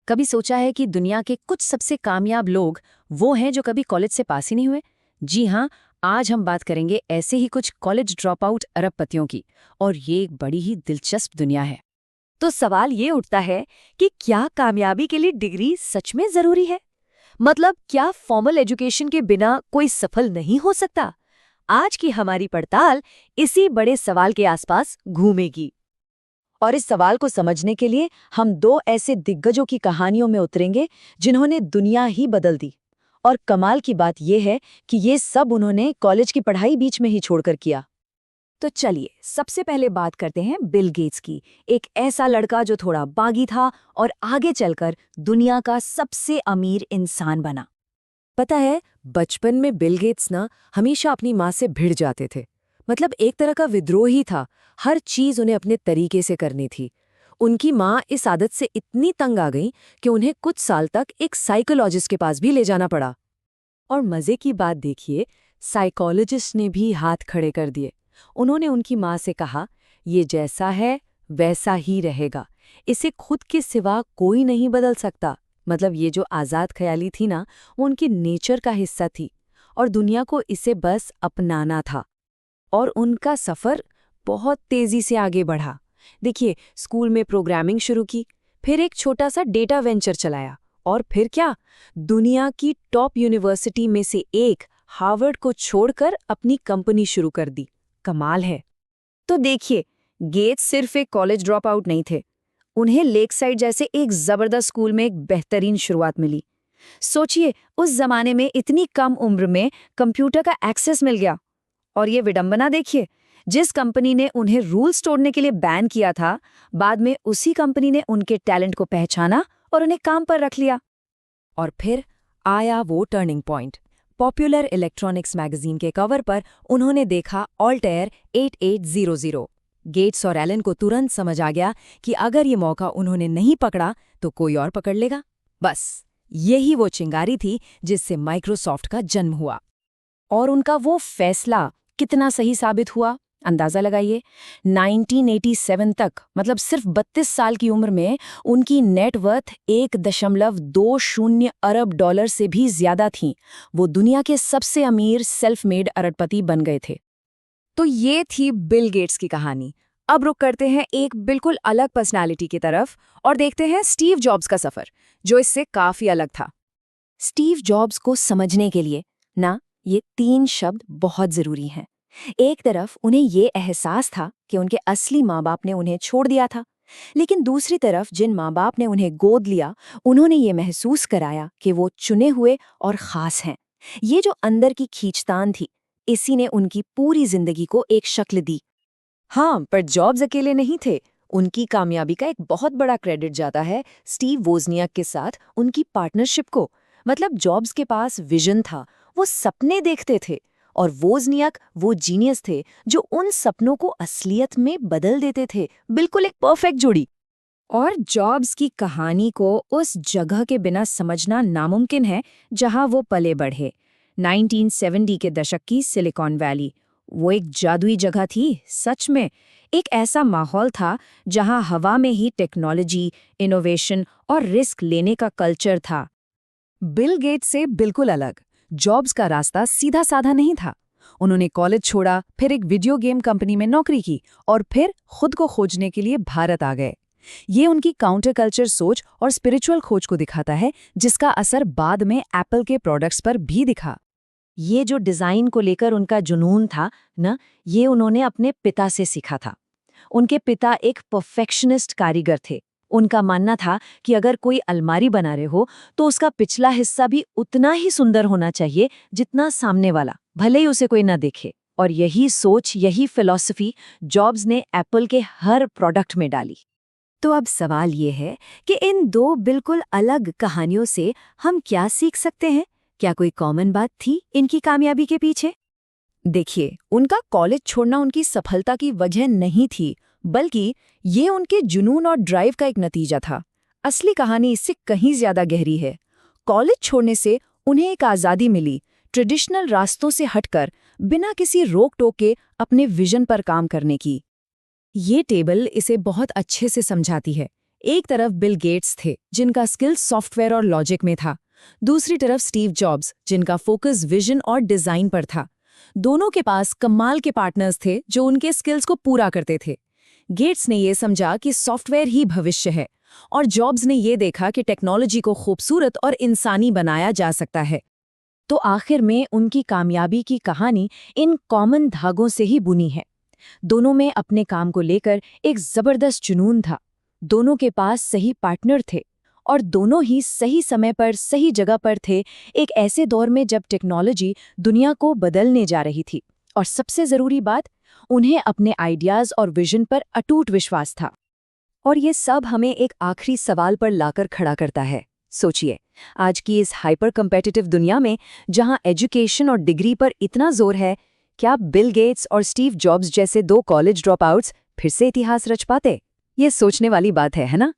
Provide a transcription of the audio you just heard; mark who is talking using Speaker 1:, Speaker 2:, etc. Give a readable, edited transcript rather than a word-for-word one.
Speaker 1: कभी सोचा है कि दुनिया के कुछ सबसे कामयाब लोग वो हैं जो कभी कॉलेज से पास ही नहीं हुए? जी हाँ, आज हम बात करेंगे ऐसे ही कुछ कॉलेज ड्रॉप आउट अरबपतियों की। और ये एक बड़ी ही दिलचस्प दुनिया है।
Speaker 2: तो सवाल ये उठता है कि क्या कामयाबी के लिए डिग्री सच में जरूरी है? मतलब क्या फॉर्मल एजुकेशन के बिना कोई सफल नहीं हो सकता? आज की हमारी पड़ताल इसी बड़े सवाल के आसपास घूमेगी। और इस सवाल को समझने के लिए हम दो ऐसे दिग्गजों की कहानियों में उतरेंगे जिन्होंने दुनिया ही बदल दी। और कमाल की बात यह है कि ये सब उन्होंने कॉलेज की पढ़ाई बीच में ही छोड़कर किया। तो चलिए सबसे पहले बात करते हैं बिल गेट्स की। एक ऐसा लड़का जो थोड़ा बागी था और आगे चलकर दुनिया का सबसे अमीर इंसान बना।
Speaker 3: पता है, बचपन में बिल गेट्स ना हमेशा अपनी माँ से भिड़ जाते थे। मतलब एक तरह का विद्रोही था। हर चीज उन्हें अपने तरीके से करनी थी। उनकी माँ इस आदत से इतनी तंग आ गई कि उन्हें कुछ साल तक एक साइकोलॉजिस्ट के पास भी ले जाना पड़ा।
Speaker 2: और मजे की बात देखिए, साइकोलॉजिस्ट ने भी हाथ खड़े कर दिए। उन्होंने उनकी माँ से कहा, ये जैसा है वैसा ही रहेगा, इसे खुद के सिवा कोई नहीं बदल सकता। मतलब ये जो आज़ाद ख्याली थी ना, वो उनकी नेचर का हिस्सा थी और दुनिया को इसे बस अपनाना था। और उनका सफ़र बहुत तेज़ी से आगे बढ़ा। देखिए, स्कूल में प्रोग्रामिंग शुरू की, फिर एक छोटा सा डेटा वेंचर चलाया, और फिर क्या, दुनिया की टॉप यूनिवर्सिटी में से एक हार्वर्ड को छोड़कर अपनी कंपनी शुरू कर दी। कमाल है। तो देखिए, गेट्स सिर्फ एक कॉलेज ड्रॉप आउट नहीं थे। उन्हें लेक साइड जैसे एक जबरदस्त स्कूल में एक बेहतरीन शुरुआत मिली। सोचिए, उस जमाने में इतनी कम उम्र में कंप्यूटर का एक्सेस मिल गया। और ये विडंबना देखिए, जिस कंपनी ने उन्हें रूल्स तोड़ने के लिए बैन किया था, बाद में उसी कंपनी ने उनके टैलेंट को पहचाना और उन्हें काम पर रख लिया।
Speaker 3: और फिर आया वो turning point. Popular electronics magazine के कवर पर उन्होंने देखा ऑल्टेयर 8800। गेट्स और एलन को तुरंत समझ आ गया कि अगर ये मौका उन्होंने नहीं पकड़ा तो कोई और पकड़ लेगा। बस यही वो चिंगारी थी जिससे माइक्रोसॉफ्ट का जन्म हुआ। और उनका वो फैसला कितना सही साबित हुआ, अंदाजा लगाइए। 1987 तक, मतलब सिर्फ 32 साल की उम्र में, उनकी नेटवर्थ 1.20 अरब डॉलर से भी ज्यादा थी। वो दुनिया के सबसे अमीर सेल्फ मेड अरबपति बन गए थे।
Speaker 2: तो ये थी बिल गेट्स की कहानी। अब रुक करते हैं एक बिल्कुल अलग पर्सनालिटी की तरफ और देखते हैं स्टीव जॉब्स का सफर, जो इससे काफी अलग था। स्टीव जॉब्स को समझने के लिए ना, ये 3 शब्द बहुत जरूरी हैं। एक तरफ उन्हें ये एहसास था कि उनके असली माँ बाप ने उन्हें छोड़ दिया था, लेकिन दूसरी तरफ जिन माँ बाप ने उन्हें गोद लिया, उन्होंने ये महसूस कराया कि वो चुने हुए और खास हैं। ये जो अंदर की खींचतान थी, इसी ने उनकी पूरी जिंदगी को एक शक्ल दी। हाँ, पर जॉब्स अकेले नहीं थे। उनकी कामयाबी का एक बहुत बड़ा क्रेडिट जाता है स्टीव वोज़नियाक के साथ उनकी पार्टनरशिप को। मतलब जॉब्स के पास विजन था, वो सपने देखते थे, और वोज़नियाक वो जीनियस थे जो उन सपनों को असलियत में बदल देते थे। बिल्कुल एक परफेक्ट जोड़ी। और जॉब्स की कहानी को उस जगह के बिना समझना नामुमकिन है जहां वो पले बढ़े। 1970 के दशक की सिलिकॉन वैली, वो एक जादुई जगह थी सच में। एक ऐसा माहौल था जहां हवा में ही टेक्नोलॉजी, इनोवेशन और रिस्क लेने का कल्चर था।
Speaker 3: बिल गेट्स से बिल्कुल अलग जॉब्स का रास्ता सीधा साधा नहीं था। उन्होंने कॉलेज छोड़ा, फिर एक वीडियो गेम कंपनी में नौकरी की और फिर खुद को खोजने के लिए भारत आ गए। ये उनकी काउंटर कल्चर सोच और स्पिरिचुअल खोज को दिखाता है, जिसका असर बाद में एप्पल के प्रोडक्ट्स पर भी दिखा।
Speaker 2: ये जो डिज़ाइन को लेकर उनका जुनून था ना, ये उन्होंने अपने पिता से सीखा था। उनके पिता एक परफेक्शनिस्ट कारीगर थे। उनका मानना था कि अगर कोई अलमारी बना रहे हो तो उसका पिछला हिस्सा भी उतना ही सुंदर होना चाहिए जितना सामने वाला, भले ही उसे कोई ना देखे। और यही सोच, यही फिलॉसफी जॉब्स ने एप्पल के हर प्रोडक्ट में डाली। तो अब सवाल ये है कि इन दो बिल्कुल अलग कहानियों से हम क्या सीख सकते हैं? क्या कोई कॉमन बात थी इनकी कामयाबी के पीछे? देखिए, उनका कॉलेज छोड़ना उनकी सफलता की वजह नहीं थी, बल्कि ये उनके जुनून और ड्राइव का एक नतीजा था। असली कहानी इससे कहीं ज्यादा गहरी है। कॉलेज छोड़ने से उन्हें एक आज़ादी मिली, ट्रेडिशनल रास्तों से हटकर बिना किसी रोक टोक के अपने विजन पर काम करने की। ये टेबल इसे बहुत अच्छे से समझाती है। एक तरफ बिल गेट्स थे, जिनका स्किल सॉफ्टवेयर और लॉजिक में था। दूसरी तरफ स्टीव जॉब्स, जिनका फोकस विजन और डिजाइन पर था। दोनों के पास कमाल के पार्टनर्स थे जो उनके स्किल्स को पूरा करते थे। गेट्स ने यह समझा कि सॉफ्टवेयर ही भविष्य है, और जॉब्स ने यह देखा कि टेक्नोलॉजी को खूबसूरत और इंसानी बनाया जा सकता है। तो आखिर में उनकी कामयाबी की कहानी इन कॉमन धागों से ही बुनी है। दोनों में अपने काम को लेकर एक जबरदस्त जुनून था, दोनों के पास सही पार्टनर थे, और दोनों ही सही समय पर सही जगह पर थे, एक ऐसे दौर में जब टेक्नोलॉजी दुनिया को बदलने जा रही थी। और सबसे ज़रूरी बात, उन्हें अपने आइडियाज़ और विजन पर अटूट विश्वास था।
Speaker 3: और ये सब हमें एक आखिरी सवाल पर लाकर खड़ा करता है। सोचिए, आज की इस हाइपर कम्पिटिटिव दुनिया में जहां एजुकेशन और डिग्री पर इतना जोर है, क्या बिल गेट्स और स्टीव जॉब्स जैसे दो कॉलेज ड्रॉपआउट्स फिर से इतिहास रच पाते? ये सोचने वाली बात है ना?